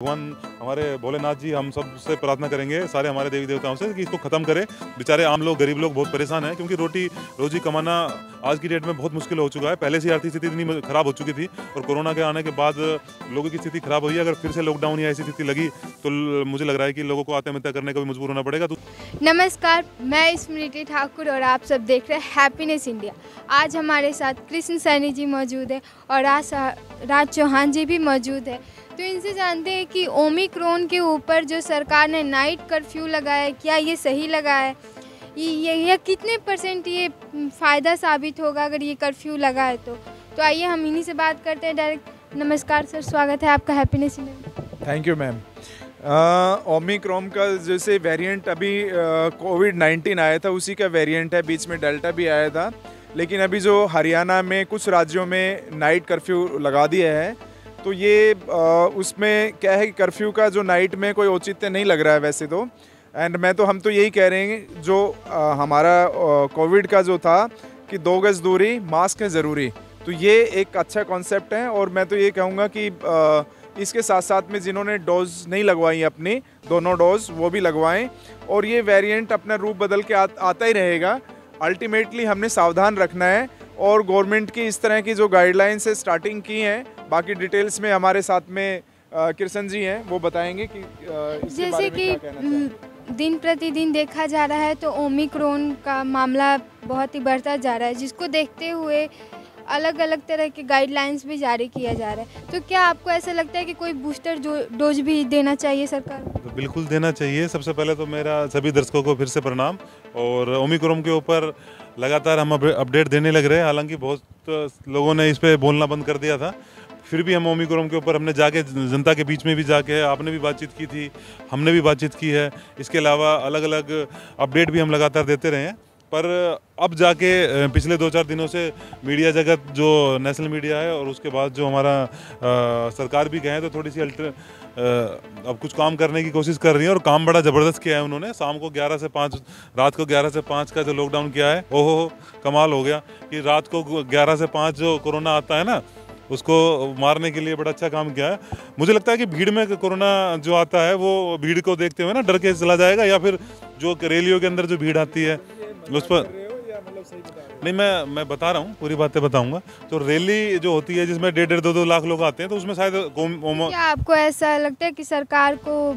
भगवान हमारे भोलेनाथ जी हम सबसे प्रार्थना करेंगे, सारे हमारे देवी देवताओं से, कि इसको ख़त्म करें। बेचारे आम लोग, गरीब लोग बहुत परेशान हैं, क्योंकि रोजी कमाना आज की डेट में बहुत मुश्किल हो चुका है। पहले से आर्थिक स्थिति इतनी ख़राब हो चुकी थी और कोरोना के आने के बाद लोगों की स्थिति ख़राब हुई है। अगर फिर से लॉकडाउन या ऐसी स्थिति लगी तो मुझे लग रहा है कि लोगों को आत्महत्या करने का भी मजबूर होना पड़ेगा। नमस्कार, मैं स्मृति ठाकुर और आप सब देख रहे हैं हैप्पीनेस इंडिया। आज हमारे साथ कृष्ण सैनी जी मौजूद है और राज चौहान जी भी मौजूद है। तो इनसे जानते हैं कि ओमिक्रॉन के ऊपर जो सरकार ने नाइट कर्फ्यू लगाया है, क्या ये सही लगा है? ये कितने % ये फ़ायदा साबित होगा अगर ये कर्फ्यू लगा है तो आइए हम इन्हीं से बात करते हैं डायरेक्ट। नमस्कार सर, स्वागत है आपका happiness India. Thank you ma'am. Omicron का जैसे वेरिएंट अभी कोविड-19 आया था उसी का वेरिएंट है, बीच में डेल्टा भी आया था। लेकिन अभी जो हरियाणा में कुछ राज्यों में नाइट कर्फ्यू लगा दिया है, तो ये उसमें क्या है कि कर्फ्यू का जो नाइट में कोई औचित्य नहीं लग रहा है वैसे तो। एंड हम तो यही कह रहे हैं, जो हमारा कोविड का जो था कि 2 गज दूरी, मास्क है ज़रूरी, तो ये एक अच्छा कॉन्सेप्ट है। और मैं तो ये कहूँगा कि इसके साथ साथ में जिन्होंने डोज नहीं लगवाई अपनी दोनों डोज, वो भी लगवाएं। और ये वेरिएंट अपना रूप बदल के आता ही रहेगा। अल्टीमेटली हमने सावधान रखना है और गवर्नमेंट की इस तरह की जो गाइडलाइंस है स्टार्टिंग की हैं, बाकी डिटेल्स में हमारे साथ में कृष्ण जी हैं, वो बताएंगे कि इसके बारे में क्या कहना चाहते हैं। दिन प्रतिदिन देखा जा रहा है तो ओमिक्रॉन का मामला बहुत ही बढ़ता जा रहा है, जिसको देखते हुए अलग अलग तरह के गाइडलाइंस भी जारी किया जा रहा है। तो क्या आपको ऐसा लगता है कि कोई बूस्टर डोज भी देना चाहिए सरकार को? तो बिल्कुल देना चाहिए। सबसे पहले तो मेरा सभी दर्शकों को फिर से प्रणाम। और ओमिक्रॉन के ऊपर लगातार हम अपडेट देने लग रहे हैं। हालांकि बहुत लोगों ने इस पर बोलना बंद कर दिया था, फिर भी हम ओमिक्रॉन के ऊपर हमने जाके जनता के बीच में भी जाके, आपने भी बातचीत की थी, हमने भी बातचीत की है। इसके अलावा अलग अलग अपडेट भी हम लगातार देते रहे हैं। पर अब जाके पिछले 2-4 दिनों से मीडिया जगत, जो नेशनल मीडिया है और उसके बाद जो हमारा सरकार भी कहें तो थोड़ी सी अब कुछ काम करने की कोशिश कर रही है। और काम बड़ा ज़बरदस्त किया है उन्होंने। शाम को 11 से 5, रात को 11 से 5 का जो लॉकडाउन किया है, ओहो कमाल हो गया कि रात को 11 से 5 जो कोरोना आता है ना, उसको मारने के लिए बड़ा अच्छा काम किया है। मुझे लगता है कि भीड़ में कोरोना जो आता है वो भीड़ को देखते हुए ना डर के चला जाएगा, या फिर जो रैलियों के अंदर जो भीड़ आती है उस पर नहीं, मैं बता रहा हूँ, पूरी बातें बताऊंगा। तो रैली जो होती है जिसमें 1.5 2 लाख लोग आते हैं, तो उसमें शायद क्या आपको ऐसा लगता है कि सरकार को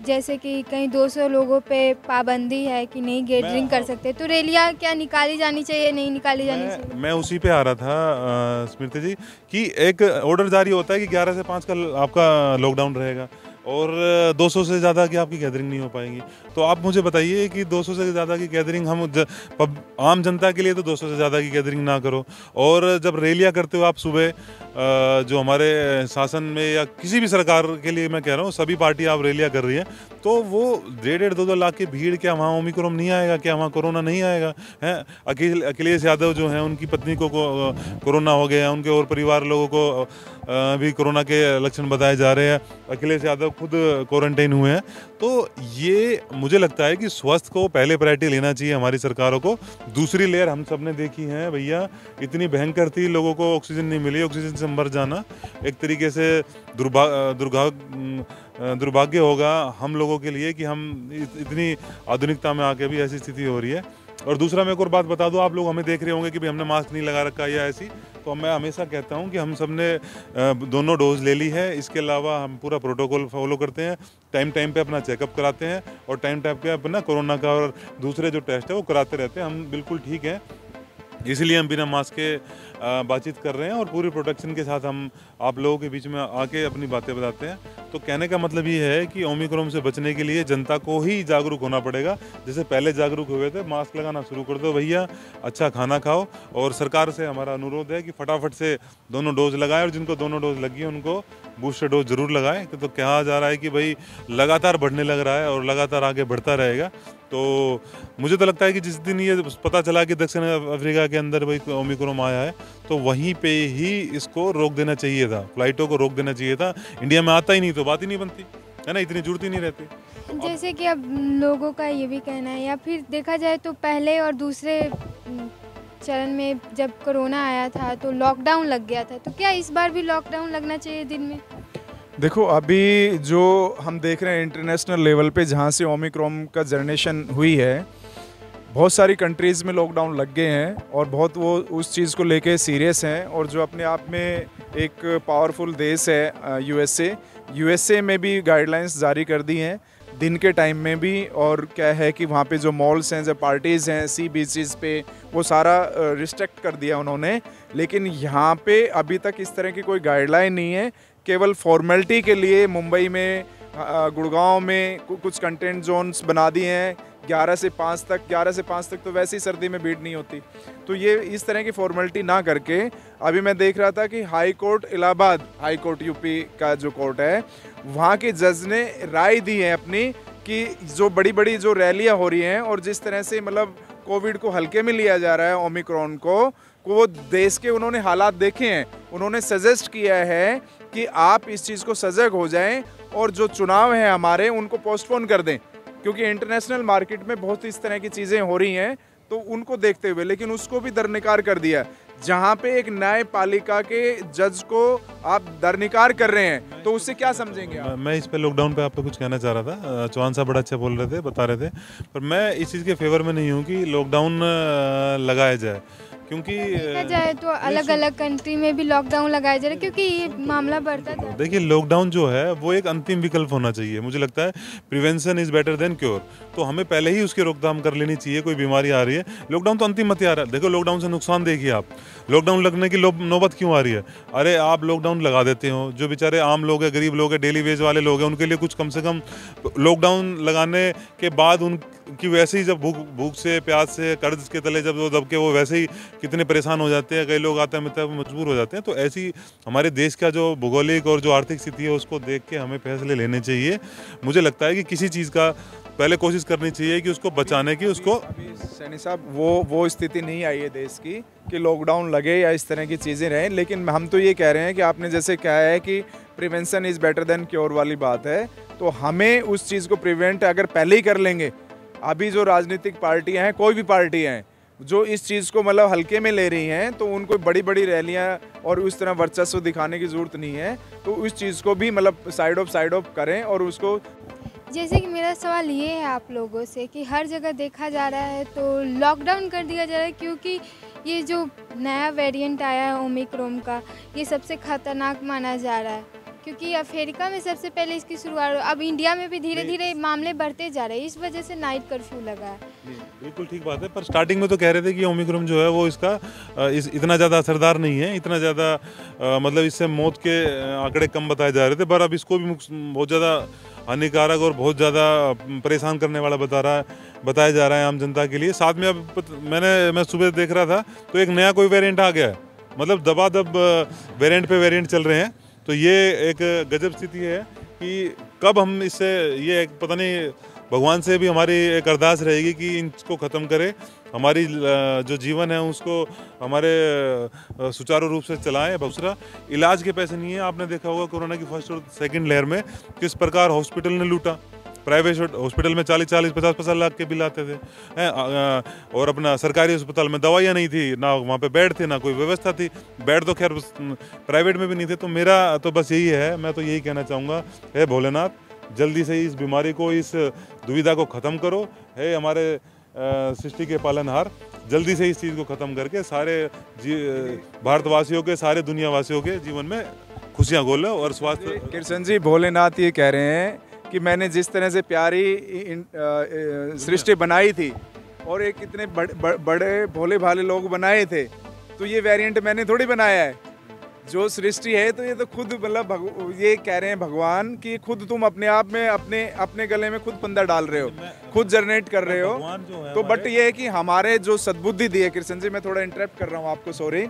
जैसे कि कहीं 200 लोगों पे पाबंदी है कि नहीं गैदरिंग कर सकते, तो रैलियाँ क्या निकाली जानी चाहिए, नहीं निकाली जानी चाहिए? मैं उसी पे आ रहा था स्मृति जी, कि एक ऑर्डर जारी होता है कि 11 से 5 का आपका लॉकडाउन रहेगा और 200 से ज़्यादा की आपकी गैदरिंग नहीं हो पाएगी। तो आप मुझे बताइए कि 200 से ज़्यादा की गैदरिंग आम जनता के लिए तो 200 से ज़्यादा की गैदरिंग ना करो। और जब रैलियाँ करते हो आप सुबह, जो हमारे शासन में या किसी भी सरकार के लिए मैं कह रहा हूँ, सभी पार्टी आप रैलियाँ कर रही है, तो वो 1.5 2 लाख की भीड़, क्या वहाँ ओमिक्रॉन नहीं आएगा? क्या वहाँ कोरोना नहीं आएगा? हैं, अखिलेश यादव जो हैं, उनकी पत्नी को कोरोना हो गया, उनके और परिवार लोगों को भी कोरोना के लक्षण बताए जा रहे हैं। अखिलेश यादव खुद क्वारंटाइन हुए हैं। तो ये मुझे लगता है कि स्वास्थ्य को पहले प्रायोरिटी लेना चाहिए हमारी सरकारों को। दूसरी लेयर हम सब ने देखी है भैया, इतनी भयंकर थी, लोगों को ऑक्सीजन नहीं मिली, ऑक्सीजन से मर जाना एक तरीके से दुर्भाग्य होगा हम लोगों के लिए कि हम इतनी आधुनिकता में आके भी ऐसी स्थिति हो रही है। और दूसरा मैं एक और बात बता दूं, आप लोग हमें देख रहे होंगे कि भाई हमने मास्क नहीं लगा रखा या ऐसी, तो मैं हमेशा कहता हूं कि हम सब ने दोनों डोज ले ली है। इसके अलावा हम पूरा प्रोटोकॉल फॉलो करते हैं, टाइम पे अपना चेकअप कराते हैं और टाइम पे अपना कोरोना का और दूसरे जो टेस्ट है वो कराते रहते हैं। हम बिल्कुल ठीक हैं, इसलिए हम बिना मास्क के बातचीत कर रहे हैं और पूरी प्रोटेक्शन के साथ हम आप लोगों के बीच में आके अपनी बातें बताते हैं। तो कहने का मतलब ये है कि ओमिक्रॉन से बचने के लिए जनता को ही जागरूक होना पड़ेगा। जैसे पहले जागरूक हुए थे, मास्क लगाना शुरू कर दो भैया, अच्छा खाना खाओ। और सरकार से हमारा अनुरोध है कि फटाफट से दोनों डोज लगाएं, और जिनको दोनों डोज लगी है उनको बूस्टर डोज जरूर लगाएं। तो कहा जा रहा है कि भाई लगातार बढ़ने लग रहा है और लगातार आगे बढ़ता रहेगा। तो मुझे तो लगता है कि जिस दिन ये पता चला कि दक्षिण अफ्रीका के अंदर भाई ओमिक्रॉन आया है, तो वहीं पे ही इसको रोक देना चाहिए था, फ्लाइटों को रोक देना चाहिए था। इंडिया में आता ही नहीं तो बात ही नहीं बनती है ना, इतनी जरूरत ही नहीं रहती। जैसे कि अब लोगों का ये भी कहना है, या फिर देखा जाए तो पहले और दूसरे चरण में जब कोरोना आया था तो लॉकडाउन लग गया था, तो क्या इस बार भी लॉकडाउन लगना चाहिए दिन में? देखो अभी जो हम देख रहे हैं इंटरनेशनल लेवल पे जहाँ से ओमिक्रॉन का जनरेशन हुई है, बहुत सारी कंट्रीज़ में लॉकडाउन लग गए हैं और बहुत वो उस चीज़ को लेके सीरियस हैं। और जो अपने आप में एक पावरफुल देश है यूएसए में भी गाइडलाइंस जारी कर दी हैं दिन के टाइम में भी। और क्या है कि वहाँ पे जो मॉल्स हैं, जो पार्टीज़ हैं, सी बीचेस पे, वो सारा रिस्ट्रिक्ट कर दिया उन्होंने। लेकिन यहाँ पे अभी तक इस तरह की कोई गाइडलाइन नहीं है। केवल फॉर्मेलिटी के लिए मुंबई में, गुड़गांव में कुछ कंटेंट जोन्स बना दिए हैं 11 से 5 तक तो वैसे ही सर्दी में भीड़ नहीं होती। तो ये इस तरह की फॉर्मेलिटी ना करके, अभी मैं देख रहा था कि high court Allahabad, high court UP का जो कोर्ट है, वहाँ के जज ने राय दी है अपनी कि जो बड़ी बड़ी जो रैलियाँ हो रही हैं और जिस तरह से मतलब कोविड को हल्के में लिया जा रहा है, ओमिक्रॉन को वो देश के उन्होंने हालात देखे हैं। उन्होंने सजेस्ट किया है कि आप इस चीज़ को सजग हो जाएं और जो चुनाव हैं हमारे उनको पोस्टपोन कर दें, क्योंकि इंटरनेशनल मार्केट में बहुत इस तरह की चीज़ें हो रही हैं। तो उनको देखते हुए, लेकिन उसको भी दरनिकार कर दिया। जहाँ पे एक न्यायपालिका के जज को आप दरनिकार कर रहे हैं, तो उससे क्या समझेंगे आप? मैं इस पे लॉकडाउन पे आपको कुछ कहना चाह रहा था। चौहान साहब बड़ा अच्छा बोल रहे थे, बता रहे थे, पर मैं इस चीज़ के फेवर में नहीं हूँ कि लॉकडाउन लगाया जाए, क्योंकि देखा जाए तो अलग अलग कंट्री में भी लॉकडाउन लगाया जा रहा है, क्योंकि ये मामला बढ़ता जा रहा है। देखिए, लॉकडाउन जो है वो एक अंतिम विकल्प होना चाहिए। मुझे लगता है prevention is better than cure. तो हमें पहले ही उसकी रोकथाम कर लेनी चाहिए। कोई बीमारी आ रही है, लॉकडाउन तो अंतिम हथियार है। देखो, लॉकडाउन से नुकसान देखिए आप, लॉकडाउन लगने की नौबत क्यों आ रही है? अरे आप लॉकडाउन लगा देते हो, जो बेचारे आम लोग हैं, गरीब लोग हैं, डेली वेज वाले लोग हैं, उनके लिए कुछ कम से कम लॉकडाउन लगाने के बाद उनकी वैसे ही जब भूख से, प्यास से, कर्ज के तले जब वो दब के वो वैसे ही कितने परेशान हो जाते हैं, कई लोग आत्महत्या में मजबूर हो जाते हैं। तो ऐसी हमारे देश का जो भौगोलिक और जो आर्थिक स्थिति है उसको देख के हमें फैसले लेने चाहिए। मुझे लगता है कि किसी चीज़ का पहले कोशिश करनी चाहिए कि उसको बचाने की। उसको अभी सैनी साहब वो स्थिति नहीं आई है देश की कि लॉकडाउन लगे या इस तरह की चीज़ें रहें। लेकिन हम तो ये कह रहे हैं कि आपने जैसे कहा है कि prevention is better than cure वाली बात है, तो हमें उस चीज़ को प्रिवेंट अगर पहले ही कर लेंगे। अभी जो राजनीतिक पार्टियां हैं, कोई भी पार्टियां हैं जो इस चीज़ को मतलब हल्के में ले रही हैं, तो उनको बड़ी बड़ी रैलियां और उस तरह वर्चस्व दिखाने की ज़रूरत नहीं है। तो उस चीज़ को भी मतलब साइड ऑफ करें। और उसको, जैसे कि मेरा सवाल ये है आप लोगों से कि हर जगह देखा जा रहा है तो लॉकडाउन कर दिया जा रहा है, क्योंकि ये जो नया वेरिएंट आया है ओमिक्रॉन का, ये सबसे खतरनाक माना जा रहा है, क्योंकि अफ्रीका में सबसे पहले इसकी शुरुआत हुई। अब इंडिया में भी धीरे धीरे मामले बढ़ते जा रहे हैं, इस वजह से नाइट कर्फ्यू लगा है। बिल्कुल ठीक बात है, पर स्टार्टिंग में तो कह रहे थे कि ओमिक्रॉन जो है वो इसका इतना ज़्यादा असरदार नहीं है, इतना ज़्यादा मतलब इससे मौत के आंकड़े कम बताए जा रहे थे, पर अब इसको भी बहुत ज़्यादा हानिकारक और बहुत ज़्यादा परेशान करने वाला बताया जा रहा है आम जनता के लिए। साथ में अब मैं सुबह देख रहा था तो एक नया कोई वेरिएंट आ गया है, मतलब दबादब वेरिएंट पे वेरिएंट चल रहे हैं। तो ये एक गजब स्थिति है कि कब हम इससे, ये एक पता नहीं, भगवान से भी हमारी एक अरदास रहेगी कि इनको ख़त्म करे, हमारी जो जीवन है उसको हमारे सुचारू रूप से चलाएं। दूसरा, इलाज के पैसे नहीं है। आपने देखा होगा कोरोना की फर्स्ट और सेकंड लहर में किस प्रकार हॉस्पिटल ने लूटा। प्राइवेट हॉस्पिटल में 40-40, 50-50 लाख के बिल आते थे और अपना सरकारी अस्पताल में दवाइयाँ नहीं थी, ना वहाँ पे बेड थे, ना कोई व्यवस्था थी। बेड तो खैर प्राइवेट में भी नहीं थे। तो मेरा तो बस यही है, मैं तो यही कहना चाहूँगा, हे भोलेनाथ, जल्दी से इस बीमारी को, इस दुविधा को ख़त्म करो। हे हमारे सृष्टि के पालनहार, जल्दी से इस चीज़ को ख़त्म करके सारे भारतवासियों के, सारे दुनियावासियों के जीवन में खुशियाँ घोलो और स्वास्थ्य। कृष्ण जी, भोलेनाथ ये कह रहे हैं कि मैंने जिस तरह से प्यारी सृष्टि बनाई थी और एक इतने बड़े भोले भाले लोग बनाए थे, तो ये वेरिएंट मैंने थोड़ी बनाया है। जो सृष्टि है तो ये तो खुद मतलब ये कह रहे हैं भगवान कि खुद तुम अपने आप में अपने गले में खुद फंदा डाल रहे हो, खुद जनरेट कर रहे हो। तो बट ये है कि हमारे जो सद्बुद्धि दी है, कृष्ण जी मैं थोड़ा इंटरप्ट कर रहा हूँ आपको, सॉरी,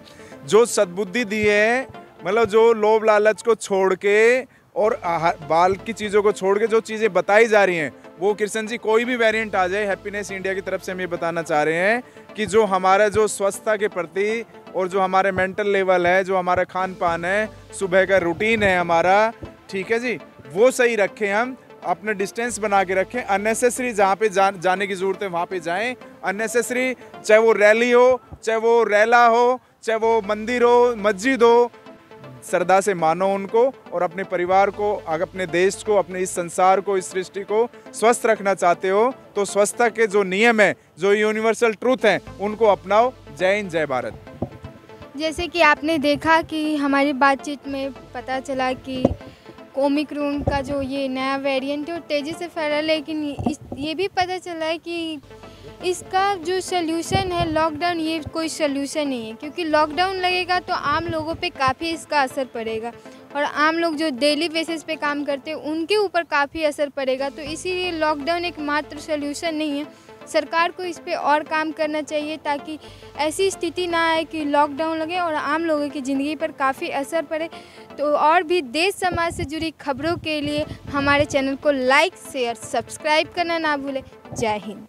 जो सद्बुद्धि दी है, मतलब जो लोभ लालच को छोड़ के और बाल की चीज़ों को छोड़ के जो चीज़ें बताई जा रही हैं, वो कृष्ण जी कोई भी वेरिएंट आ जाए, हैप्पीनेस इंडिया की तरफ से हम ये बताना चाह रहे हैं कि जो हमारा जो स्वस्थता के प्रति और जो हमारे मेंटल लेवल है, जो हमारा खान पान है, सुबह का रूटीन है हमारा, ठीक है जी, वो सही रखें, हम अपने डिस्टेंस बना के रखें। अननेसेसरी जहाँ पे जाने की ज़रूरत है वहाँ पे जाएं। अननेसेसरी, चाहे वो रैली हो, चाहे वो रैला हो, चाहे वो मंदिर हो, मस्जिद हो, श्रद्धा से मानो उनको, और अपने परिवार को, अपने देश को, अपने इस संसार को, इस सृष्टि को स्वस्थ रखना चाहते हो तो स्वच्छता के जो नियम हैं, जो यूनिवर्सल ट्रूथ हैं, उनको अपनाओ। जय हिंद, जय भारत। जैसे कि आपने देखा कि हमारी बातचीत में पता चला कि ओमिक्रॉन का जो ये नया वेरिएंट है वो तेज़ी से फैल रहा है, लेकिन ये भी पता चला है कि इसका जो सल्यूशन है लॉकडाउन, ये कोई सल्यूशन नहीं है, क्योंकि लॉकडाउन लगेगा तो आम लोगों पे काफ़ी इसका असर पड़ेगा और आम लोग जो डेली बेसिस पे काम करते हैं उनके ऊपर काफ़ी असर पड़ेगा। तो इसीलिए लॉकडाउन एक मात्र सल्यूशन नहीं है, सरकार को इस पे और काम करना चाहिए ताकि ऐसी स्थिति ना आए कि लॉकडाउन लगे और आम लोगों की ज़िंदगी पर काफ़ी असर पड़े। तो और भी देश समाज से जुड़ी खबरों के लिए हमारे चैनल को लाइक, शेयर, सब्सक्राइब करना ना भूलें। जय हिंद।